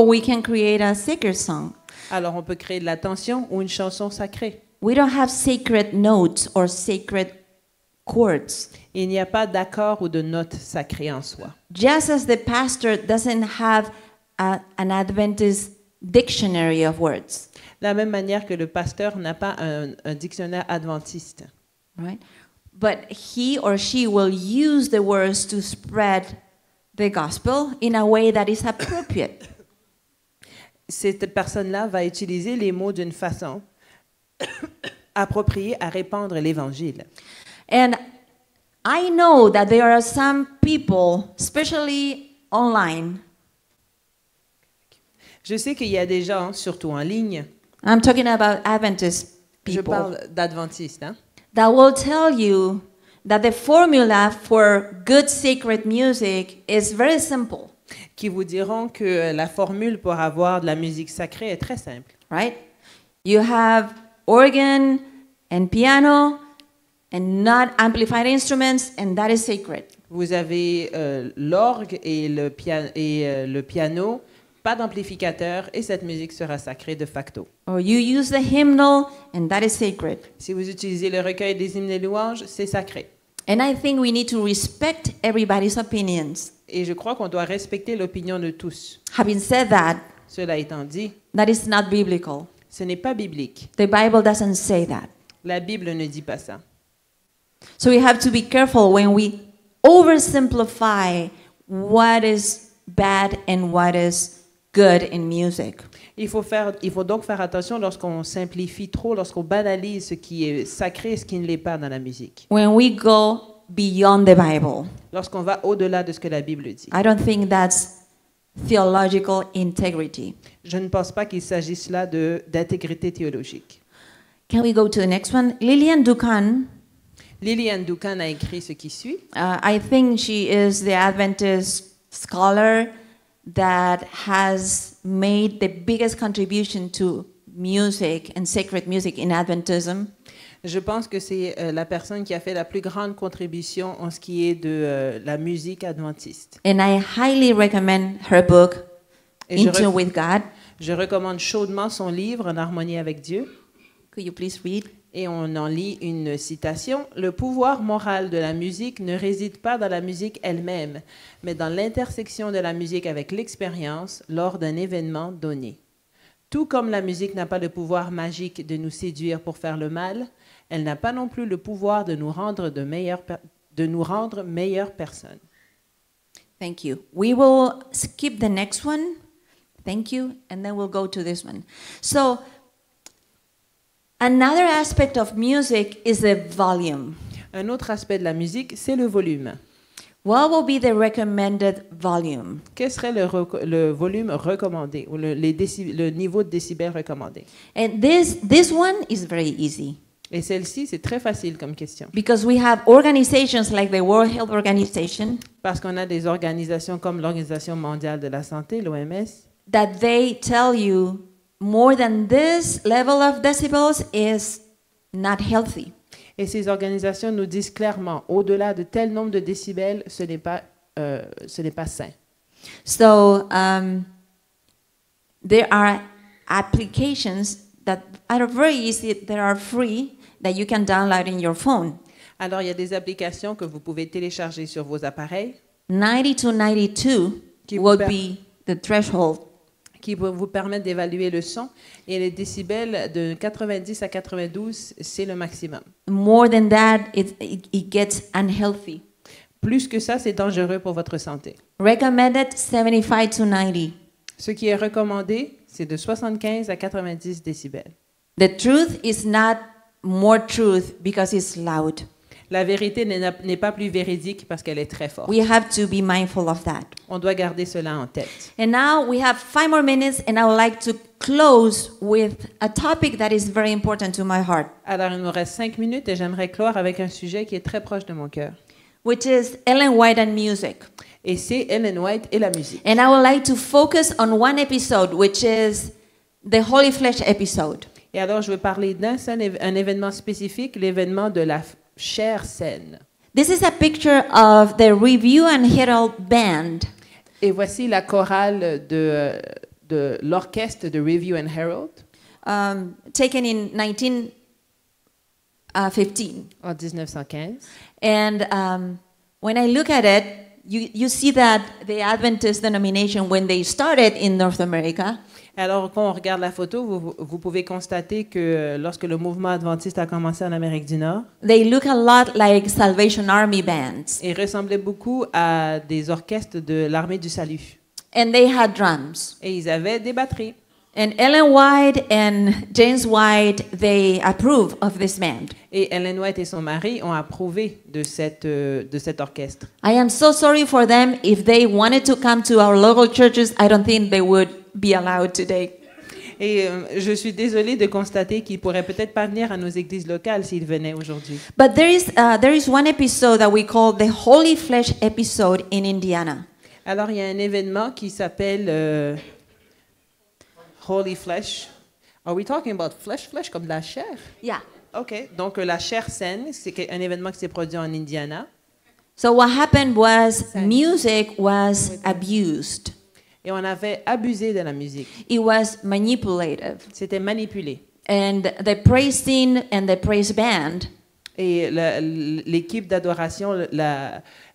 we can create a sacred song. Alors, on peut créer de la tension ou une chanson sacrée. We don't have sacred notes or sacred chords. Il n'y a pas d'accord ou de notes sacrées en soi. Just as the pastor doesn't have an Adventist dictionary of words, De la même manière que le pasteur n'a pas un dictionnaire adventiste. right? But he or she will use the words to spread the gospel in a way that is appropriate. Cette personne-là va utiliser les mots d'une façon appropriée à répandre l'Évangile. And I know that there are some people, especially online, Je sais qu'il y a des gens, surtout en ligne, I'm talking about Adventist je people, parle d'adventistes, hein, that will tell you that the formula for good sacred music is very simple, qui vous diront que la formule pour avoir de la musique sacrée est très simple. right? You have organ and piano and not amplified instruments, and that is sacred. Vous avez l'orgue et le piano, pas d'amplificateur, et cette musique sera sacrée de facto. Or you use the hymnal, and that is sacred. Si vous utilisez le recueil des hymnes et louanges, c'est sacré. And I think we need to respect everybody's opinions. Et je crois qu'on doit respecter l'opinion de tous. Having said that, Cela étant dit, that is not biblical. ce n'est pas biblique. The Bible doesn't say that. La Bible ne dit pas ça. So we have to be careful when we oversimplify what is bad and what is good in music. Il faut donc faire attention lorsqu'on simplifie trop, lorsqu'on banalise ce qui est sacré et ce qui ne l'est pas dans la musique. When we go beyond the Bible. Lorsqu'on va au-delà de ce que la Bible dit. I don't think that's theological integrity. Je ne pense pas qu'il s'agisse là d'intégrité théologique. Can we go to the next one? Lillian Ducan, Lillian Ducan a écrit ce qui suit. I think she is the Adventist scholar that has made the biggest contribution to music and sacred music in Adventism. Je pense que c'est la personne qui a fait la plus grande contribution en ce qui est de la musique adventiste. And I highly recommend her book, Et je, Into with God. je recommande chaudement son livre En harmonie avec Dieu. Could you please read? Et on en lit une citation. Le pouvoir moral de la musique ne réside pas dans la musique elle-même, mais dans l'intersection de la musique avec l'expérience lors d'un événement donné. Tout comme la musique n'a pas le pouvoir magique de nous séduire pour faire le mal, elle n'a pas non plus le pouvoir de nous rendre meilleures personnes. Thank you. We will skip the next one. Thank you. And then we'll go to this one. So, another aspect of music is the volume. Un autre aspect de la musique, c'est le volume. What will be the recommended volume? Quel serait le volume recommandé ou le niveau de décibels recommandé? And this one is very easy. Et celle-ci, c'est très facile comme question. Because we have organizations like the World Health Organization Parce qu'on a des organisations comme l'Organisation mondiale de la santé, l'OMS, that they tell you more than this level of decibels is not healthy. et ces organisations nous disent clairement, au-delà de tel nombre de décibels, ce n'est pas sain. So there are applications that are very easy, that are free, that you can download in your phone. Alors, il y a des applications que vous pouvez télécharger sur vos appareils 90 to 92 Qui would per- be the threshold. qui vous permettent d'évaluer le son et les décibels de 90 à 92, c'est le maximum. More than that, it gets unhealthy. Plus que ça, c'est dangereux pour votre santé. Recommended 75 to 90. Ce qui est recommandé, c'est de 75 à 90 décibels. The truth is not more truth because it's loud. La vérité n'est pas plus véridique parce qu'elle est très forte. We have to be mindful of that. On doit garder cela en tête. And now we have 5 more minutes, and I would like to close with a topic that is very important to my heart, Alors, il nous reste 5 minutes et j'aimerais clore avec un sujet qui est très proche de mon cœur. which is Ellen White and music. Et c'est Ellen White et la musique. And I would like to focus on one episode, which is the Holy Flesh episode. Et alors, je veux parler un événement spécifique, l'événement de la chair saine. This is a picture of the Review and Herald Band. Et voici la chorale de l'orchestre de Review and Herald Taken in 1915. en 1915. And when I look at it, you see that the Adventist denomination, when they started in North America, Alors, quand on regarde la photo, vous pouvez constater que lorsque le mouvement adventiste a commencé en Amérique du Nord, they look a lot like Salvation Army bands. il ressemblait beaucoup à des orchestres de l'armée du salut. And they had drums. Et ils avaient des batteries. And Ellen White and James White, they approve of this band. Et Ellen White et son mari ont approuvé de cet orchestre. I am so sorry for them. If they wanted to come to our local churches, I don't think they would be allowed today. Et je suis désolée de constater qu'ils pourraient peut-être pas venir à nos églises locales s'ils venaient aujourd'hui. But there is one episode that we call the Holy Flesh episode in Indiana. Alors, il y a un événement qui s'appelle Holy Flesh. Are we talking about flesh comme de la chair? Yeah. OK. Donc, la chair saine, c'est un événement qui s'est produit en Indiana. So what happened was music was abused. Et on avait abusé de la musique. It was manipulative. C'était manipulé. And the praise team and the praise band Et l'équipe d'adoration,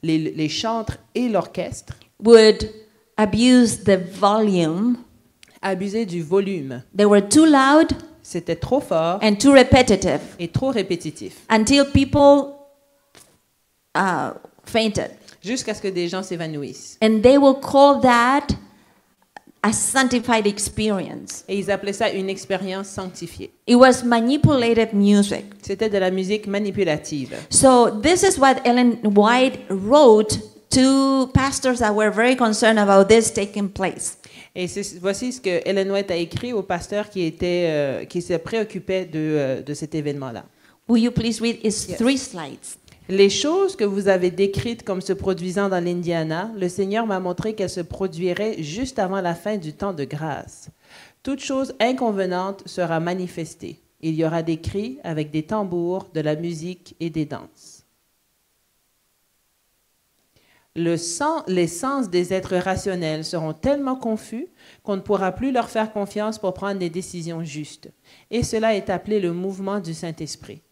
les chantres et l'orchestre would abuse the volume. abusaient du volume. They were too loud C'était trop fort and too repetitive et trop répétitif. until people fainted. Jusqu'à ce que des gens s'évanouissent. And they will call that a sanctified experience. Et ils appelaient ça une expérience sanctifiée. It was manipulated music. C'était de la musique manipulative. So this is what Ellen White wrote to pastors that were very concerned about this taking place. Et voici ce que Ellen White a écrit aux pasteurs qui se préoccupaient de cet événement-là. Will you please read? It's Yes. 3 slides. Les choses que vous avez décrites comme se produisant dans l'Indiana, le Seigneur m'a montré qu'elles se produiraient juste avant la fin du temps de grâce. Toute chose inconvenante sera manifestée. Il y aura des cris avec des tambours, de la musique et des danses. Les sens des êtres rationnels seront tellement confus qu'on ne pourra plus leur faire confiance pour prendre des décisions justes. Et cela est appelé le mouvement du Saint-Esprit.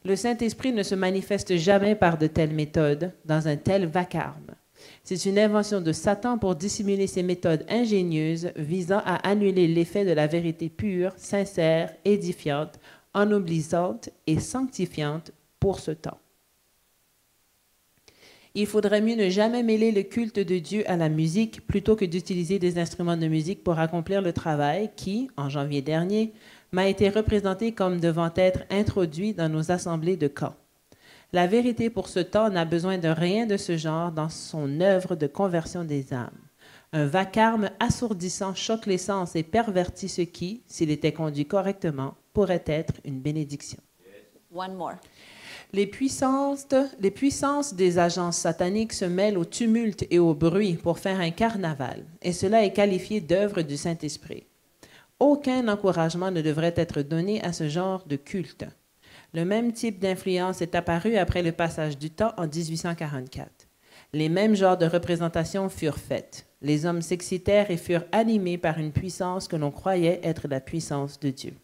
Le Saint-Esprit ne se manifeste jamais par de telles méthodes, dans un tel vacarme. C'est une invention de Satan pour dissimuler ses méthodes ingénieuses visant à annuler l'effet de la vérité pure, sincère, édifiante, ennoblissante et sanctifiante pour ce temps. Il faudrait mieux ne jamais mêler le culte de Dieu à la musique plutôt que d'utiliser des instruments de musique pour accomplir le travail qui, en janvier dernier, m'a été représenté comme devant être introduit dans nos assemblées de camp. La vérité pour ce temps n'a besoin de rien de ce genre dans son œuvre de conversion des âmes. Un vacarme assourdissant choque les sens et pervertit ce qui, s'il était conduit correctement, pourrait être une bénédiction. One more. Les puissances des agences sataniques se mêlent au tumulte et au bruit pour faire un carnaval, et cela est qualifié d'œuvre du Saint-Esprit. Aucun encouragement ne devrait être donné à ce genre de culte. Le même type d'influence est apparu après le passage du temps en 1844. Les mêmes genres de représentations furent faites. Les hommes s'excitèrent et furent animés par une puissance que l'on croyait être la puissance de Dieu.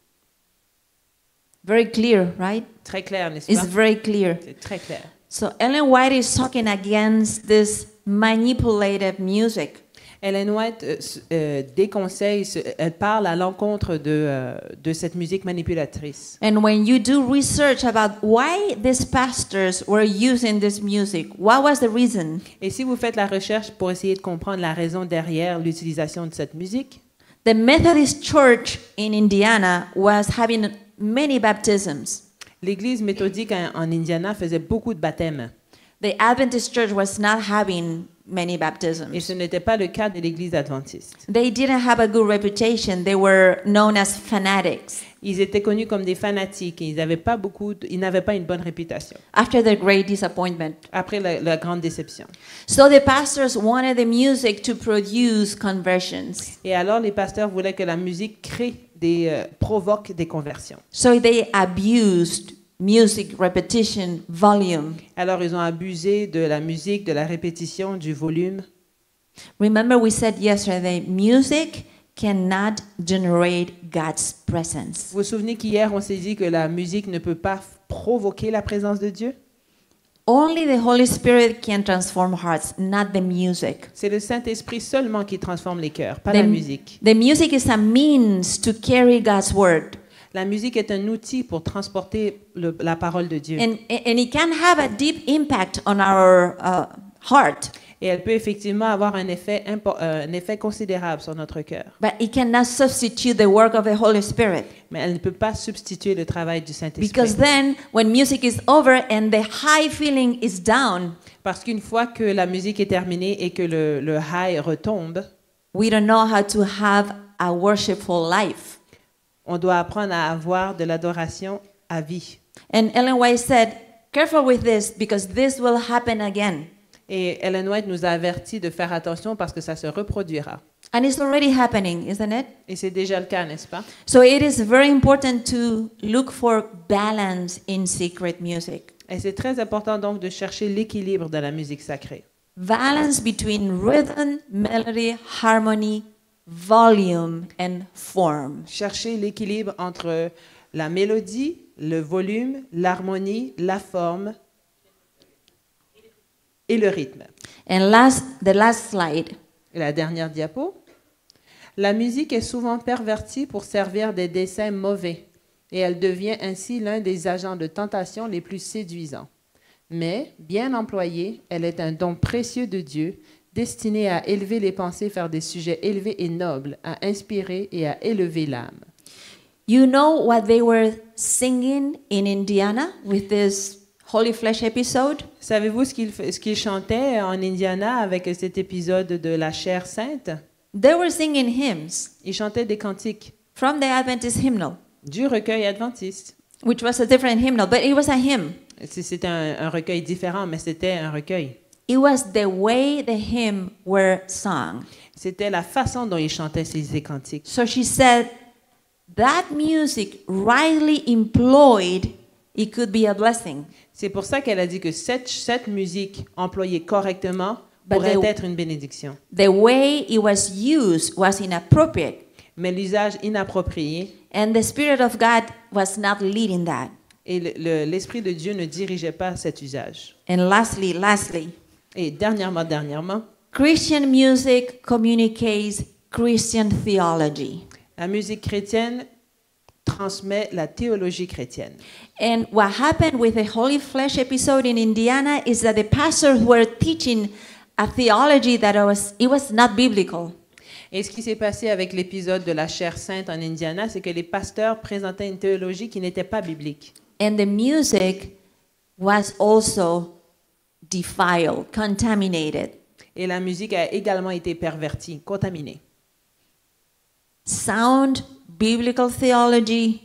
Very clear, right? Très clair, n'est-ce It's pas? very clear. C'est très clair. So Ellen White is talking against this manipulated music. Ellen White déconseille, elle parle à l'encontre de cette musique manipulatrice. And when you do research about why these pastors were using this music, what was the reason? Et si vous faites la recherche pour essayer de comprendre la raison derrière l'utilisation de cette musique, The Methodist Church in Indiana was having many baptisms. l'Église méthodique en Indiana faisait beaucoup de baptêmes. The Adventist Church was not having many Et baptisms. ce n'était pas le cas de l'Église adventiste. They didn't have a good reputation. They were known as fanatics. Ils étaient connus comme des fanatiques et ils n'avaient pas une bonne réputation After their great disappointment. après la grande déception. So the pastors wanted the music to produce conversions. Et alors les pasteurs voulaient que la musique provoque des conversions. So they abused music, repetition, volume. Alors ils ont abusé de la musique, de la répétition, du volume. Remember we said yesterday, music cannot generate God's presence. Vous vous souvenez qu'hier on s'est dit que la musique ne peut pas provoquer la présence de Dieu? Only the Holy Spirit can transform hearts, not the music. C'est le Saint-Esprit seulement qui transforme les cœurs, pas la musique. The music is a means to carry God's word. La musique est un outil pour transporter la parole de Dieu. And it can have a deep impact on our heart, Et elle peut effectivement avoir un effet considérable sur notre cœur. but it cannot substitute the work of the Holy Spirit. Mais elle ne peut pas substituer le travail du Saint-Esprit. Because then, when music is over and the high feeling is down, Parce qu'une fois que la musique est terminée et que le high retombe, we don't know how to have a worshipful life. on doit apprendre à avoir de l'adoration à vie. And Ellen White said, careful with this because this will happen again. Et Ellen White nous a avertis de faire attention parce que ça se reproduira. And it's already happening, isn't it? Et c'est déjà le cas, n'est-ce pas? So it is very important to look for balance in secret music. Et c'est très important donc de chercher l'équilibre dans la musique sacrée. Balance between rhythm, melody, harmony, volume, and form. Chercher l'équilibre entre la mélodie, le volume, l'harmonie, la forme et le rythme. And the last slide. Et la dernière diapo. La musique est souvent pervertie pour servir des desseins mauvais et elle devient ainsi l'un des agents de tentation les plus séduisants. Mais, bien employée, elle est un don précieux de Dieu, destiné à élever les pensées, faire des sujets élevés et nobles, à inspirer et à élever l'âme. You know what they were singing in Indiana with this Holy Flesh episode? Savez-vous ce qu'ils chantaient en Indiana avec cet épisode de la chair sainte? They were singing hymns Ils chantaient des cantiques from the Adventist hymnal, du recueil adventiste. which was a different hymnal, but it was a hymn. C'était un recueil différent, mais c'était un recueil. It was the way the hymn were sung. C'était la façon dont ils chantaient ces cantiques. So she said, that music rightly employed, it could be a blessing. C'est pour ça qu'elle a dit que cette musique employée correctement But pourrait they- être une bénédiction. The way it was used was inappropriate, Mais l'usage inapproprié and the Spirit of God was not leading that. et l'Esprit de Dieu ne dirigeait pas cet usage. And lastly, Et dernièrement, Christian music communicates Christian theology. la musique chrétienne transmet la théologie chrétienne. And what happened with the Holy Flesh episode in Indiana is that the pastors were teaching a theology that it was not biblical. Et ce qui s'est passé avec l'épisode de la chair sainte en Indiana, c'est que les pasteurs présentaient une théologie qui n'était pas biblique. And the music was also defiled, contaminated. Et la musique a également été pervertie, contaminée. Sound biblical theology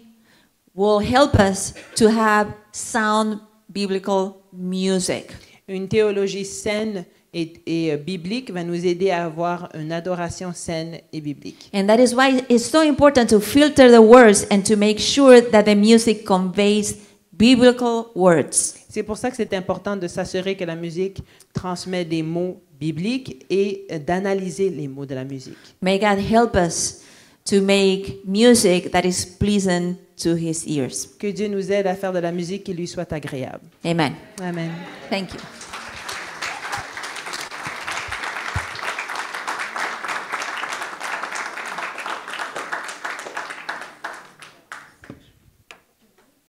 will help us to have sound biblical music. Une théologie saine et biblique va nous aider à avoir une adoration saine et biblique. And that is why it's so important to filter the words and to make sure that the music conveys biblical words. C'est pour ça que c'est important de s'assurer que la musique transmet des mots bibliques et d'analyser les mots de la musique. May God help us to make music that is pleasing to his ears. Que Dieu nous aide à faire de la musique qui lui soit agréable. Amen. Amen. Thank you.